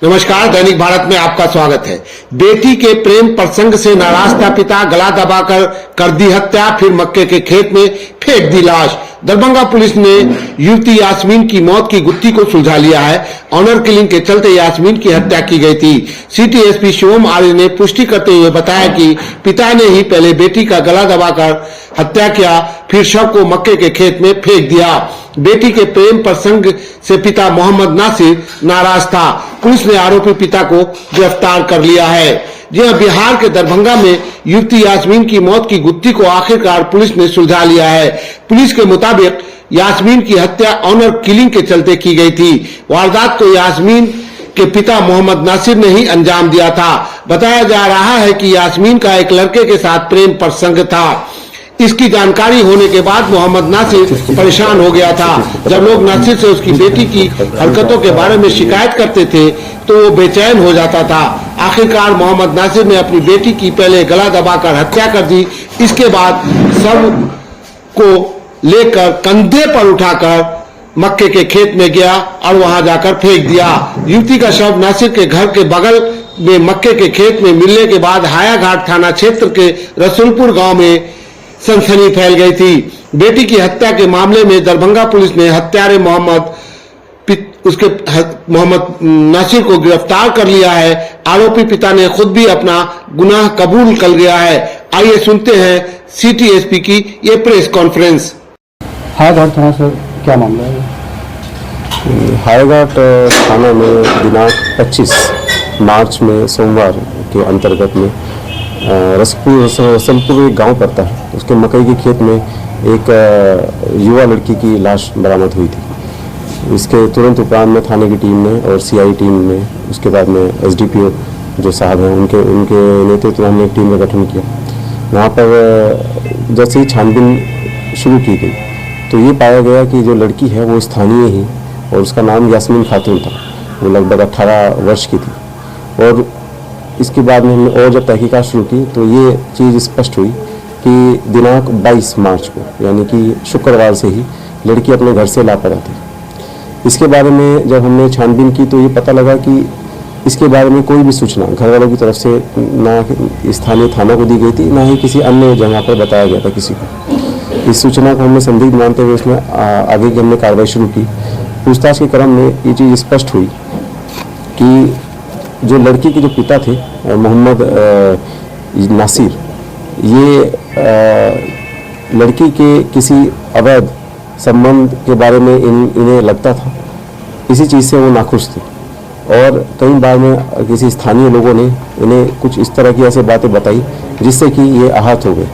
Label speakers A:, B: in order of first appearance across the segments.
A: नमस्कार, दैनिक भारत में आपका स्वागत है। बेटी के प्रेम प्रसंग से नाराज था पिता, गला दबाकर कर दी हत्या, फिर मक्के के खेत में फेंक दी लाश। दरभंगा पुलिस ने युवती यास्मीन की मौत की गुत्थी को सुलझा लिया है। ऑनर किलिंग के चलते यास्मीन की हत्या की गई थी। सिटी एसपी शिवम आर्य ने पुष्टि करते हुए बताया कि पिता ने ही पहले बेटी का गला दबाकर हत्या किया, फिर शव को मक्के के खेत में फेंक दिया। बेटी के प्रेम प्रसंग से पिता मोहम्मद नासिर नाराज था। पुलिस ने आरोपी पिता को गिरफ्तार कर लिया है। जी हां, बिहार के दरभंगा में युवती यास्मीन की मौत की गुत्थी को आखिरकार पुलिस ने सुलझा लिया है। पुलिस के मुताबिक यास्मीन की हत्या ऑनर किलिंग के चलते की गई थी। वारदात को यास्मीन के पिता मोहम्मद नासिर ने ही अंजाम दिया था। बताया जा रहा है कि यास्मीन का एक लड़के के साथ प्रेम प्रसंग था। इसकी जानकारी होने के बाद मोहम्मद नासिर परेशान हो गया था। जब लोग नासिर से उसकी बेटी की हरकतों के बारे में शिकायत करते थे तो वो बेचैन हो जाता था। आखिरकार मोहम्मद नासिर ने अपनी बेटी की पहले गला दबाकर हत्या कर दी। इसके बाद शव को लेकर कंधे पर उठाकर मक्के के खेत में गया और वहां जाकर फेंक दिया। युवती का शव नासिर के घर के बगल में मक्के के खेत में मिलने के बाद हायाघाट थाना क्षेत्र के रसूलपुर गांव में सनसनी फैल गई थी। बेटी की हत्या के मामले में दरभंगा पुलिस ने हत्यारे मोहम्मद नासिर को गिरफ्तार कर लिया है। आरोपी पिता ने खुद भी अपना गुनाह कबूल कर लिया है। आइए सुनते हैं सिटी एसपी की ये प्रेस कॉन्फ्रेंस।
B: हायाघाट थाना सर, क्या मामला है?
C: हायाघाट थाना में दिनांक 25 मार्च में सोमवार के अंतर्गत में रसूलपुर एक गांव पड़ता है, उसके मकई के खेत में एक युवा लड़की की लाश बरामद हुई थी। इसके तुरंत उपरांत में थाने की टीम ने और सीआई टीम ने, उसके बाद में एसडीपीओ जो साहब हैं उनके नेतृत्व में हमने एक टीम का गठन किया। वहाँ पर जैसे ही छानबीन शुरू की गई तो ये पाया गया कि जो लड़की है वो स्थानीय ही, और उसका नाम यास्मीन खातून था। वो लगभग 18 वर्ष की थी। और इसके बाद में हमने और जब तहकीकात शुरू की तो ये चीज़ स्पष्ट हुई कि दिनांक 22 मार्च को, यानी कि शुक्रवार से ही लड़की अपने घर से लापता थी। इसके बारे में जब हमने छानबीन की तो ये पता लगा कि इसके बारे में कोई भी सूचना घर वालों की तरफ से ना स्थानीय थाना को दी गई थी, ना ही किसी अन्य जगह पर बताया गया था किसी को। इस सूचना को हमने संदिग्ध मानते हुए उसमें आगे की हमने कार्रवाई शुरू की। पूछताछ के क्रम में ये चीज़ स्पष्ट हुई कि जो लड़की के जो पिता थे मोहम्मद नासिर, ये लड़की के किसी अवैध संबंध के बारे में इन्हें लगता था। इसी चीज़ से वो नाखुश थे और कई बार में किसी स्थानीय लोगों ने इन्हें कुछ इस तरह की ऐसी बातें बताई जिससे कि ये आहत हो गए।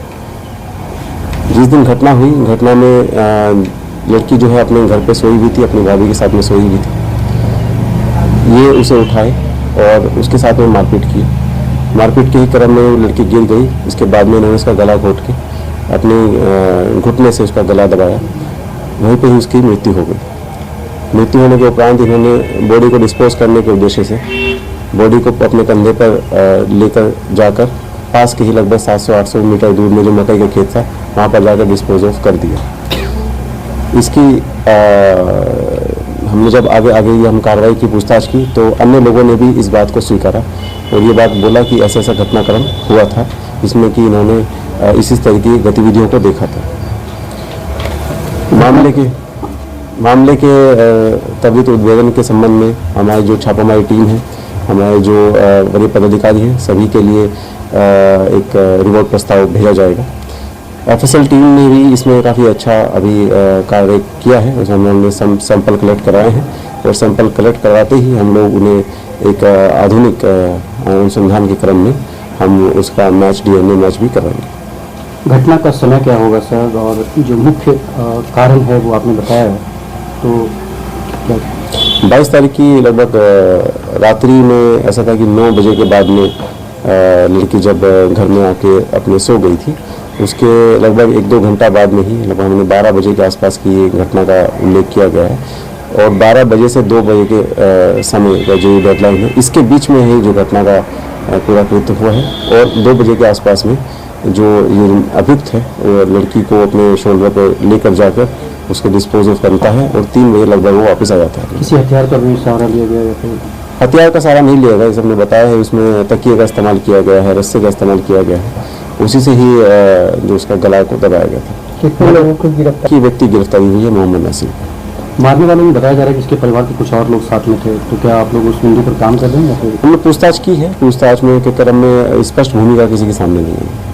C: जिस दिन घटना हुई, घटना में लड़की जो है अपने घर पे सोई हुई थी, अपनी भाभी के साथ में सोई हुई थी। ये उसे उठाए और उसके साथ में मारपीट की। मारपीट के ही क्रम में वो लड़की गिर गई। इसके बाद में उन्होंने उसका गला घोट के अपनी घुटने से उसका गला दबाया। वहीं पे ही उसकी मृत्यु हो गई। मृत्यु होने के उपरांत इन्होंने बॉडी को डिस्पोज करने के उद्देश्य से बॉडी को अपने कंधे पर लेकर जाकर पास के ही लगभग 700-800 मीटर दूर में जो मकई का खेत था वहाँ पर जाकर डिस्पोज ऑफ कर दिया। इसकी हमने जब आगे हम कार्रवाई की, पूछताछ की तो अन्य लोगों ने भी इस बात को स्वीकारा और ये बात बोला कि ऐसा घटनाक्रम हुआ था जिसमें कि इन्होंने इसी तरह की गतिविधियों को देखा था। मामले के त्वरित उद्भेदन के संबंध में हमारी जो छापामारी टीम है, हमारे जो वरीय पदाधिकारी हैं, सभी के लिए एक रिपोर्ट प्रस्ताव भेजा जाएगा। एफएसएल टीम ने भी इसमें काफ़ी अच्छा अभी कार्य किया है। उसमें हमने सैंपल कलेक्ट कराए हैं और सैंपल कलेक्ट करवाते ही हम लोग उन्हें एक आधुनिक अनुसंधान के क्रम में हम उसका डीएनए मैच भी कराएंगे।
B: घटना का समय क्या होगा सर, और जो मुख्य कारण है वो आपने बताया है, तो
C: 22 तारीख की लगभग रात्रि में ऐसा था कि 9 बजे के बाद में लड़की जब घर में आके अपने सो गई थी। उसके लगभग 1-2 घंटा बाद में ही लगभग हमने 12 बजे के आसपास की घटना का उल्लेख किया गया है और 12 बजे से 2 बजे के समय का जो डेडलाइन है, इसके बीच में ही जो घटना का पूरा कृत्य हुआ है। और 2 बजे के आसपास में जो ये अभियुक्त है वो लड़की को अपने शोल्डर पर लेकर जाकर उसको डिस्पोज ऑफ करता है और 3 बजे लगभग वो वापस आ जाता है।
B: किसी हथियार का भी सहारा लिया गया या फिर
C: हथियार का सहारा नहीं लिया गया, जैसे हमने बताया है उसमें तकिए का इस्तेमाल किया गया है, रस्से का इस्तेमाल किया गया है, उसी से ही जो उसका गला को दबाया गया था।
B: कितने लोगों को गिरफ्तार?
C: कि व्यक्ति गिरफ्तारी हुई है मोहम्मद नसीम।
B: मारने वालों में बताया जा रहा है कि इसके परिवार के कुछ और लोग साथ में थे, तो क्या आप लोग उस बिंदु पर काम कर रहे हैं या फिर?
C: हमने पूछताछ की है, पूछताछ में के क्रम में स्पष्ट भूमिका किसी के सामने नहीं है।